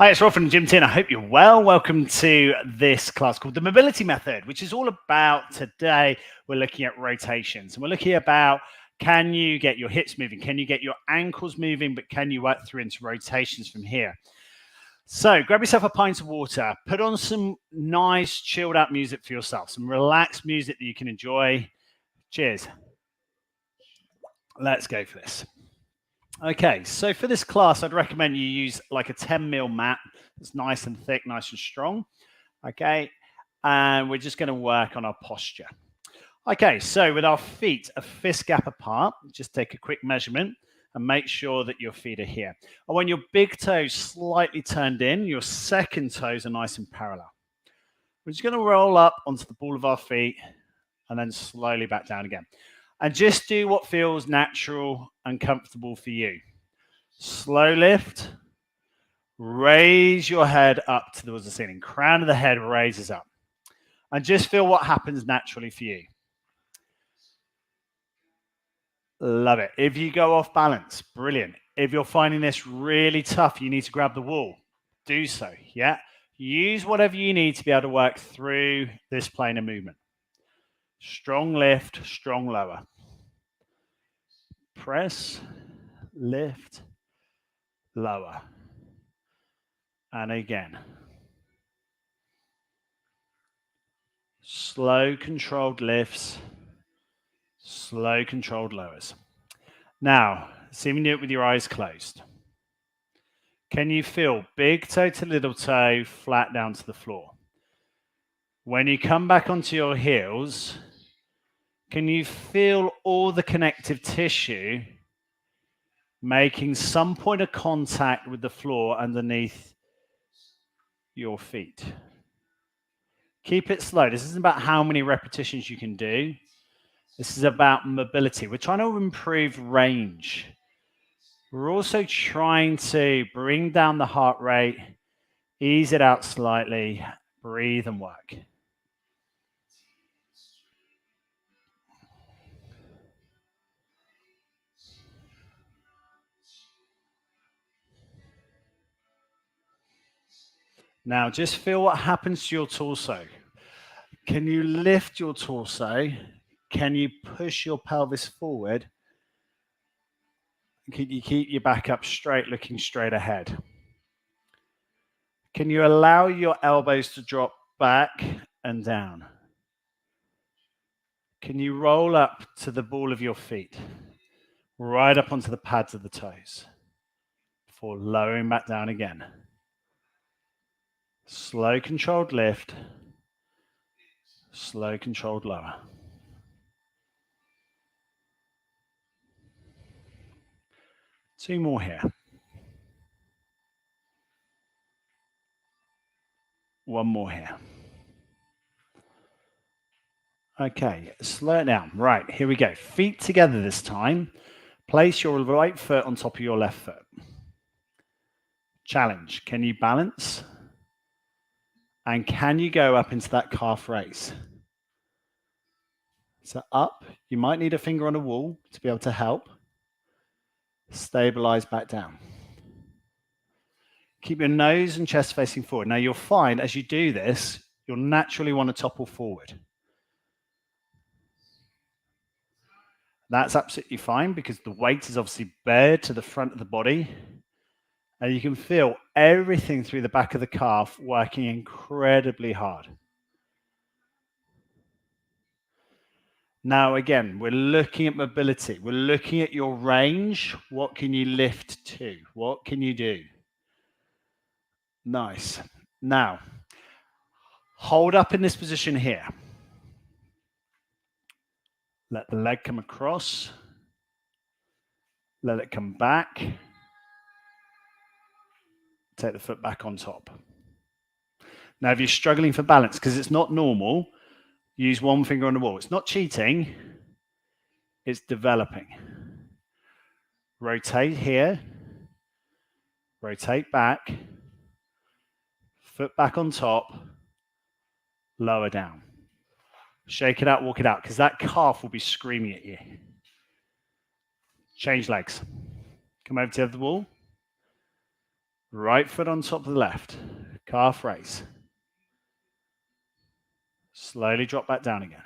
Hi, it's Rob from Gym Tin. I hope you're well. Welcome to this class called the mobility method, which is all about today. We're looking at rotations and we're looking about can you get your hips moving? Can you get your ankles moving? But can you work through into rotations from here? So grab yourself a pint of water, put on some nice chilled out music for yourself, some relaxed music that you can enjoy. Cheers. Let's go for this. Okay, so for this class, I'd recommend you use like a 10mm mat that's nice and thick, nice and strong. Okay, and we're just going to work on our posture. Okay, so with our feet a fist gap apart, just take a quick measurement and make sure that your feet are here. I want your big toes slightly turned in, your second toes are nice and parallel. We're just going to roll up onto the ball of our feet and then slowly back down again. And just do what feels natural and comfortable for you. Slow lift. Raise your head up towards the ceiling. Crown of the head raises up. And just feel what happens naturally for you. Love it. If you go off balance, brilliant. If you're finding this really tough, you need to grab the wall. Do so, yeah? Use whatever you need to be able to work through this plane of movement. Strong lift, strong lower. Press, lift, lower. And again. Slow, controlled lifts, slow, controlled lowers. Now, see me do it with your eyes closed. Can you feel big toe to little toe flat down to the floor? When you come back onto your heels, can you feel all the connective tissue making some point of contact with the floor underneath your feet? Keep it slow. This isn't about how many repetitions you can do. This is about mobility. We're trying to improve range. We're also trying to bring down the heart rate, ease it out slightly, breathe and work. Now just feel what happens to your torso. Can you lift your torso? Can you push your pelvis forward? Can you keep your back up straight, looking straight ahead? Can you allow your elbows to drop back and down? Can you roll up to the ball of your feet? Right up onto the pads of the toes before lowering back down again. Slow controlled lift, slow controlled lower. Two more here. One more here. Okay, slow it down. Right, here we go. Feet together this time. Place your right foot on top of your left foot. Challenge. Can you balance? And can you go up into that calf raise? So up, you might need a finger on a wall to be able to help. Stabilize back down. Keep your nose and chest facing forward. Now you'll find as you do this, you'll naturally want to topple forward. That's absolutely fine because the weight is obviously bared to the front of the body. And you can feel everything through the back of the calf working incredibly hard. Now, again, we're looking at mobility. We're looking at your range. What can you lift to? What can you do? Nice. Now, hold up in this position here. Let the leg come across. Let it come back. Take the foot back on top. Now, if you're struggling for balance, because it's not normal, use one finger on the wall. It's not cheating. It's developing. Rotate here. Rotate back. Foot back on top. Lower down. Shake it out, walk it out, because that calf will be screaming at you. Change legs. Come over to the wall. Right foot on top of the left. Calf raise. Slowly drop back down again.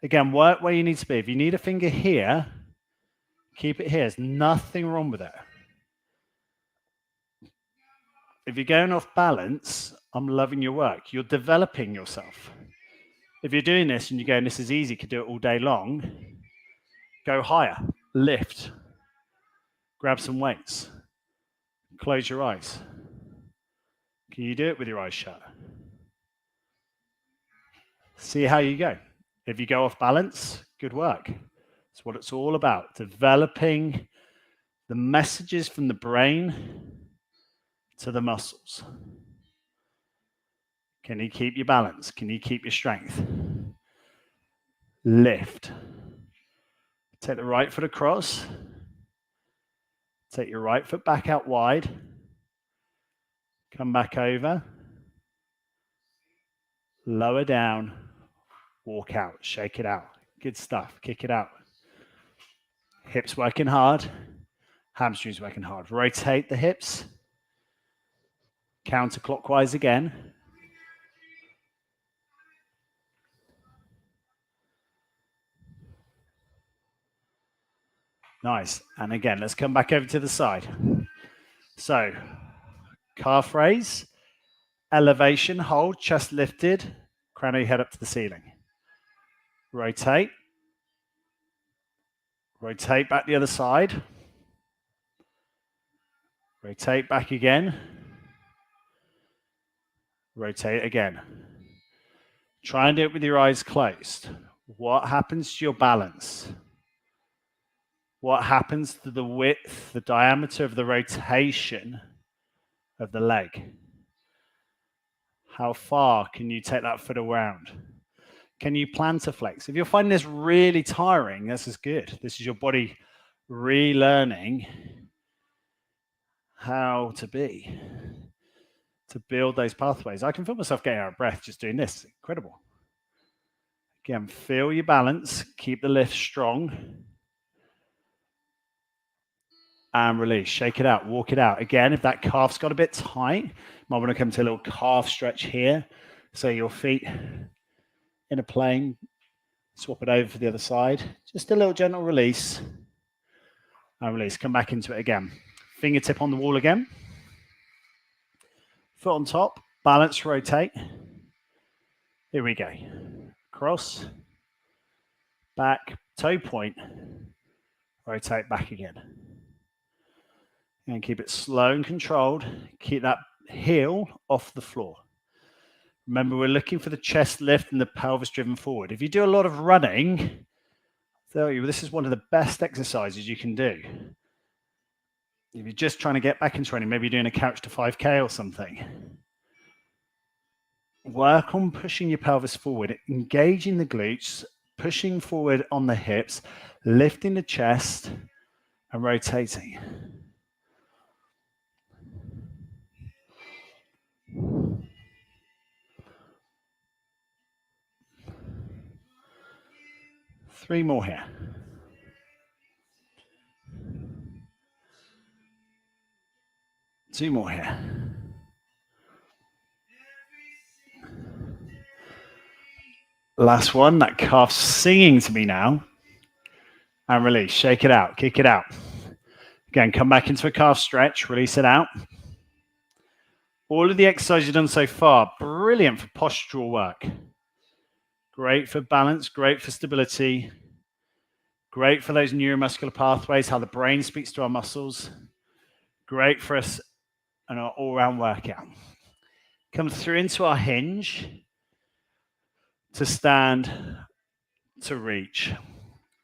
Again, work where you need to be. If you need a finger here, keep it here. There's nothing wrong with it. If you're going off balance, I'm loving your work. You're developing yourself. If you're doing this and you're going, this is easy, could do it all day long, go higher, lift, grab some weights, close your eyes. Can you do it with your eyes shut? See how you go. If you go off balance, good work. That's what it's all about, developing the messages from the brain to the muscles. Can you keep your balance? Can you keep your strength? Lift. Take the right foot across. Take your right foot back out wide. Come back over. Lower down. Walk out. Shake it out. Good stuff. Kick it out. Hips working hard. Hamstrings working hard. Rotate the hips. Counterclockwise again. Nice. And again, let's come back over to the side. So, calf raise, elevation, hold, chest lifted, crown of your head up to the ceiling. Rotate. Rotate back the other side. Rotate back again. Rotate again. Try and do it with your eyes closed. What happens to your balance? What happens to the width, the diameter of the rotation of the leg? How far can you take that foot around? Can you plantar flex? If you're finding this really tiring, this is good. This is your body relearning how to be, to build those pathways. I can feel myself getting out of breath just doing this. Incredible. Again, feel your balance. Keep the lift strong. And release. Shake it out. Walk it out. Again, if that calf's got a bit tight, you might want to come to a little calf stretch here. So your feet in a plane. Swap it over for the other side. Just a little gentle release. And release. Come back into it again. Fingertip on the wall again. Foot on top. Balance, rotate. Here we go. Cross. Back. Toe point. Rotate back again. And keep it slow and controlled. Keep that heel off the floor. Remember, we're looking for the chest lift and the pelvis driven forward. If you do a lot of running, this is one of the best exercises you can do. If you're just trying to get back into running, maybe you're doing a couch to 5K or something. Work on pushing your pelvis forward, engaging the glutes, pushing forward on the hips, lifting the chest and rotating. Three more here. Two more here. Last one, that calf's singing to me now. And release, shake it out, kick it out. Again, come back into a calf stretch, release it out. All of the exercises you've done so far, brilliant for postural work. Great for balance, great for stability. Great for those neuromuscular pathways, how the brain speaks to our muscles. Great for us and our all-round workout. Come through into our hinge to stand, to reach,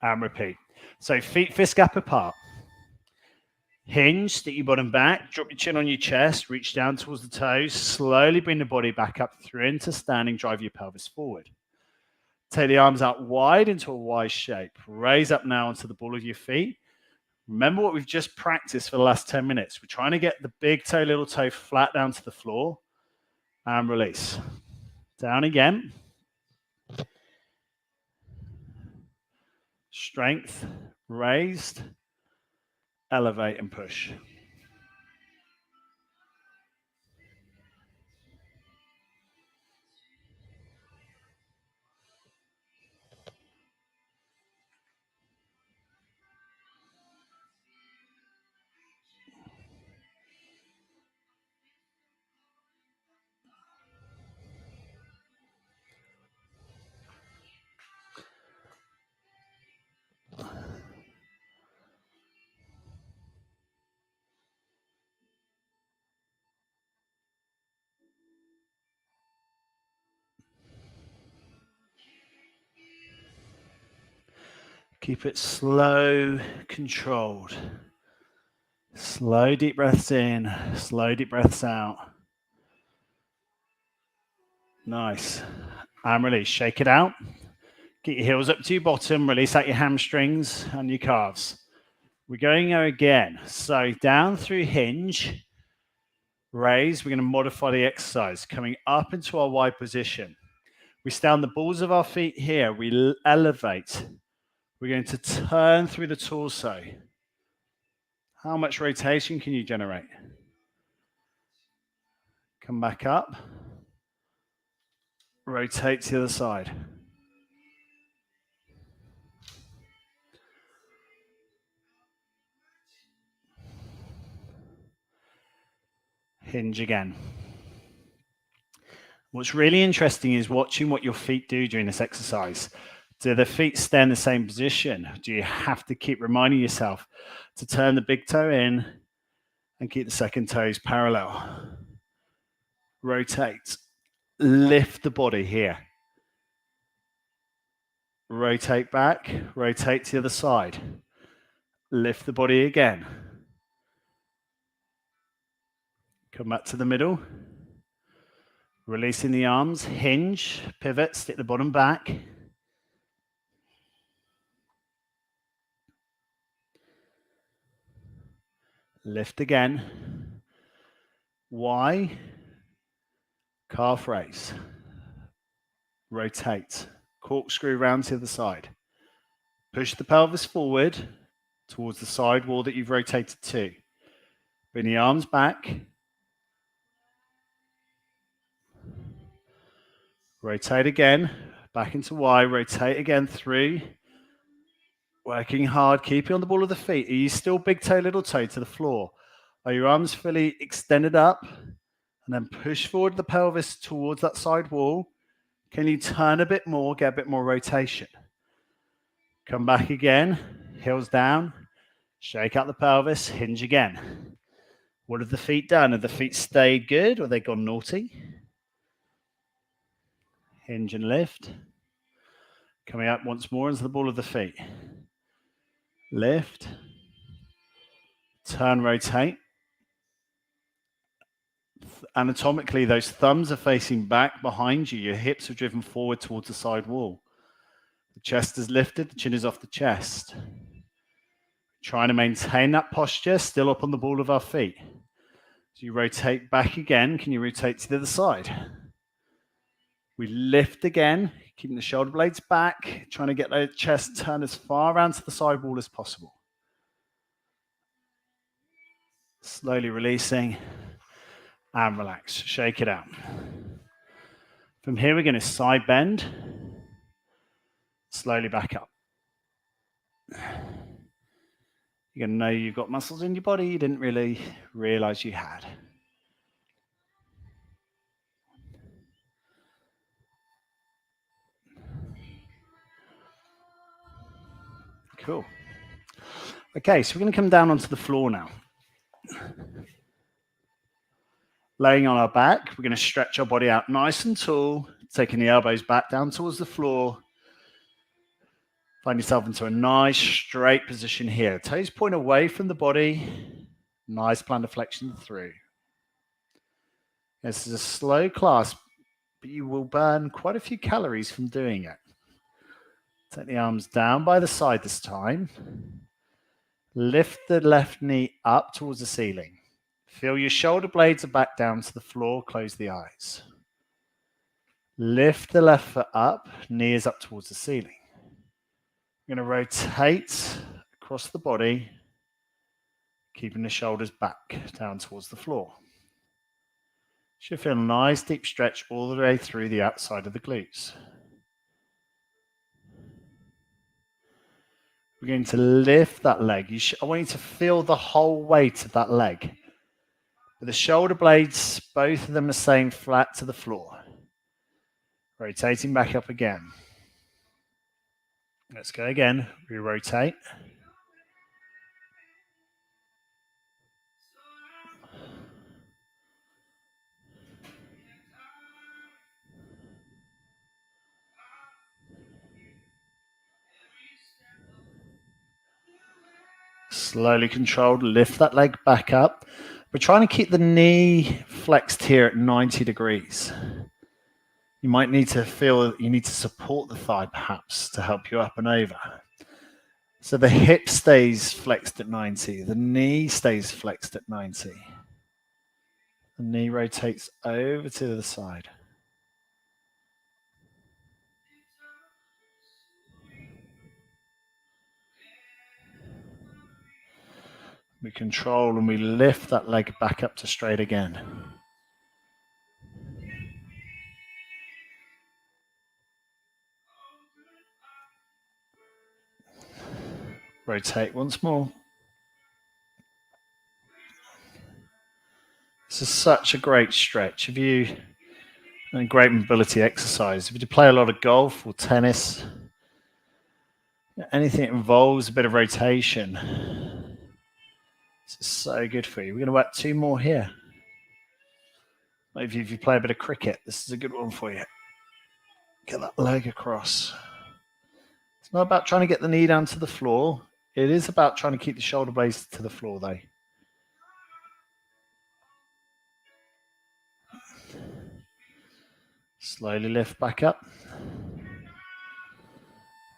and repeat. So feet fist gap apart. Hinge, stick your bottom back, drop your chin on your chest, reach down towards the toes, slowly bring the body back up through into standing, drive your pelvis forward. Take the arms out wide into a Y shape. Raise up now onto the ball of your feet. Remember what we've just practiced for the last 10 minutes. We're trying to get the big toe, little toe flat down to the floor and release. Down again. Strength, raised, elevate and push. Keep it slow, controlled. Slow deep breaths in, slow deep breaths out. Nice. And release. Shake it out. Get your heels up to your bottom. Release out your hamstrings and your calves. We're going again. So down through hinge. Raise. We're going to modify the exercise. Coming up into our wide position. We stay on the balls of our feet here. We elevate. We're going to turn through the torso. How much rotation can you generate? Come back up. Rotate to the other side. Hinge again. What's really interesting is watching what your feet do during this exercise. Do the feet stay in the same position? Do you have to keep reminding yourself to turn the big toe in and keep the second toes parallel? Rotate. Lift the body here. Rotate back. Rotate to the other side. Lift the body again. Come back to the middle. Releasing the arms. Hinge. Pivot. Stick the bottom back. Lift again. Y. Calf raise. Rotate. Corkscrew round to the side. Push the pelvis forward towards the side wall that you've rotated to. Bring the arms back. Rotate again. Back into Y. Rotate again through. Working hard. Keep it on the ball of the feet. Are you still big toe, little toe to the floor? Are your arms fully extended up? And then push forward the pelvis towards that side wall. Can you turn a bit more, get a bit more rotation? Come back again. Heels down. Shake out the pelvis. Hinge again. What have the feet done? Have the feet stayed good or have they gone naughty? Hinge and lift. Coming up once more into the ball of the feet. Lift. Turn, rotate. Anatomically, those thumbs are facing back behind you. Your hips are driven forward towards the side wall. The chest is lifted, the chin is off the chest. Trying to maintain that posture, still up on the ball of our feet. As you rotate back again, can you rotate to the other side? We lift again, keeping the shoulder blades back, trying to get the chest turned as far around to the side wall as possible. Slowly releasing and relax. Shake it out. From here, we're going to side bend. Slowly back up. You're going to know you've got muscles in your body you didn't really realize you had. Cool. Okay, so we're going to come down onto the floor now. Laying on our back, we're going to stretch our body out nice and tall, taking the elbows back down towards the floor. Find yourself into a nice straight position here. Toes point away from the body. Nice plantar flexion through. This is a slow class, but you will burn quite a few calories from doing it. Take the arms down by the side this time. Lift the left knee up towards the ceiling. Feel your shoulder blades are back down to the floor. Close the eyes. Lift the left foot up. Knee is up towards the ceiling. You're going to rotate across the body, keeping the shoulders back down towards the floor. Should feel a nice deep stretch all the way through the outside of the glutes. We're going to lift that leg. I want you to feel the whole weight of that leg. With the shoulder blades, both of them are staying flat to the floor. Rotating back up again. Let's go again. We rotate. Slowly controlled, lift that leg back up. We're trying to keep the knee flexed here at 90 degrees. You might need to feel you need to support the thigh perhaps to help you up and over. So the hip stays flexed at 90, the knee stays flexed at 90. The knee rotates over to the side. We control and we lift that leg back up to straight again. Rotate once more. This is such a great stretch. If you and a great mobility exercise. If you play a lot of golf or tennis, anything that involves a bit of rotation, this is so good for you. We're going to add 2 more here. Maybe if you play a bit of cricket, this is a good one for you. Get that leg across. It's not about trying to get the knee down to the floor. It is about trying to keep the shoulder blades to the floor, though. Slowly lift back up.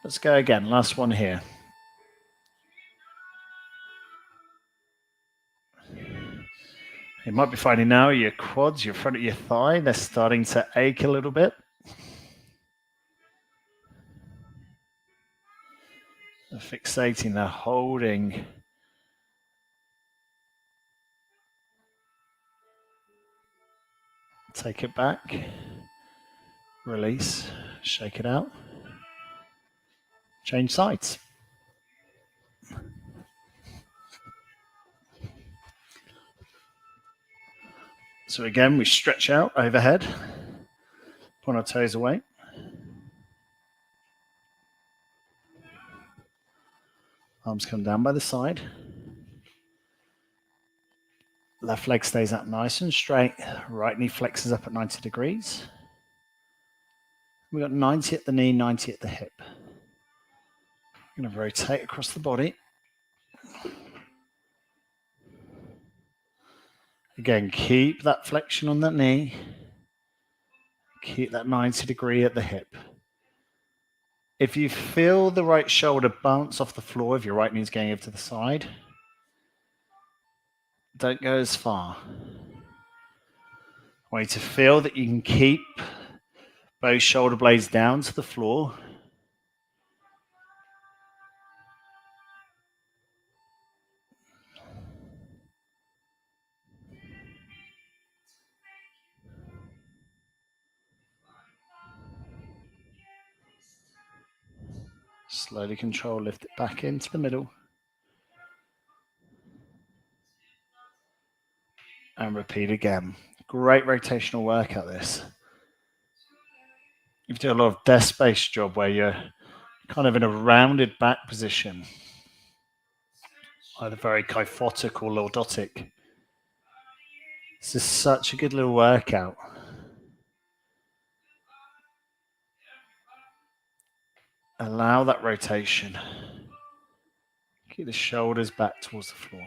Let's go again. Last one here. You might be finding now your quads, your front of your thigh, they're starting to ache a little bit. They're fixating, they're holding. Take it back. Release. Shake it out. Change sides. So again, we stretch out overhead. Point our toes away. Arms come down by the side. Left leg stays up nice and straight. Right knee flexes up at 90 degrees. We've got 90 at the knee, 90 at the hip. I'm going to rotate across the body. Again, keep that flexion on that knee. Keep that 90 degree at the hip. If you feel the right shoulder bounce off the floor, if your right knee is going over to the side, don't go as far. I want you to feel that you can keep both shoulder blades down to the floor. Slowly control, lift it back into the middle. And repeat again. Great rotational workout this. You do a lot of desk-based job where you're kind of in a rounded back position, either very kyphotic or lordotic. This is such a good little workout. Allow that rotation. Keep the shoulders back towards the floor.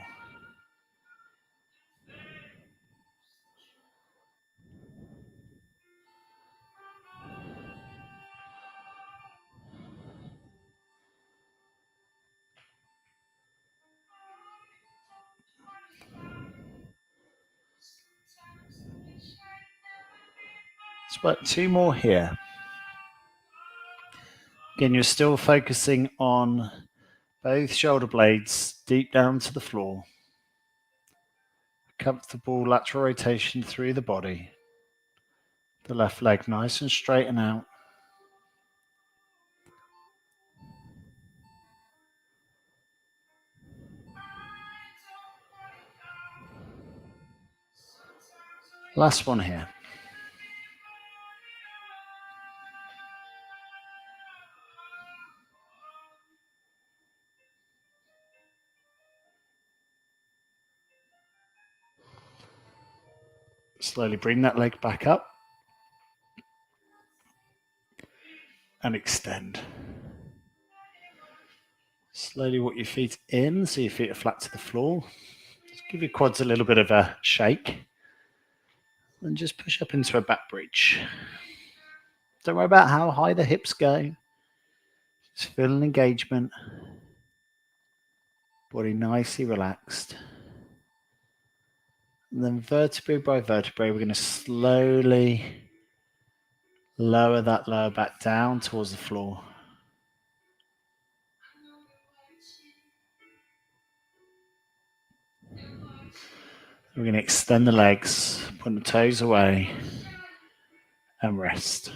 Let's work 2 more here. Again, you're still focusing on both shoulder blades deep down to the floor. Comfortable lateral rotation through the body. The left leg nice and straight and out. Last one here. Slowly bring that leg back up and extend. Slowly walk your feet in so your feet are flat to the floor. Just give your quads a little bit of a shake. And just push up into a back bridge. Don't worry about how high the hips go. Just feel an engagement. Body nicely relaxed. And then vertebrae by vertebrae, we're going to slowly lower that lower back down towards the floor. We're going to extend the legs, put the toes away, and rest.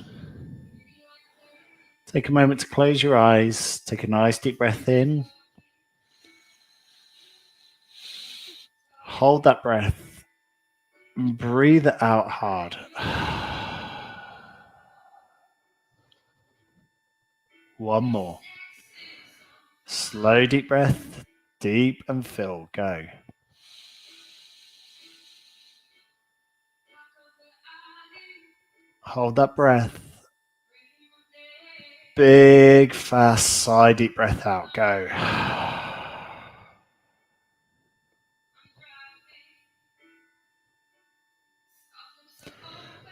Take a moment to close your eyes. Take a nice deep breath in. Hold that breath. And breathe it out hard. One more. Slow deep breath. Deep and fill. Go. Hold that breath. Big, fast sigh, deep breath out. Go.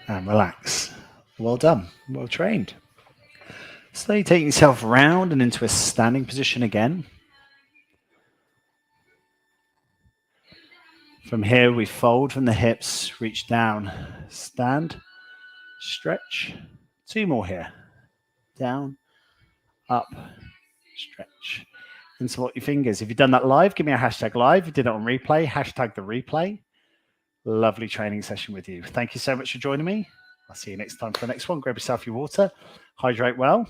And relax. Well done. Well trained. Slowly taking yourself round and into a standing position again. From here, we fold from the hips, reach down, stand, stretch. 2 more here. Down, up, stretch. Interlock your fingers. If you've done that live, give me a hashtag live. If you did it on replay, hashtag the replay. Lovely training session with you. Thank you so much for joining me. I'll see you next time for the next one. Grab yourself your water. Hydrate well.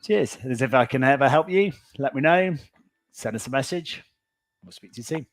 Cheers. And as if I can ever help you, let me know. Send us a message. We'll speak to you soon.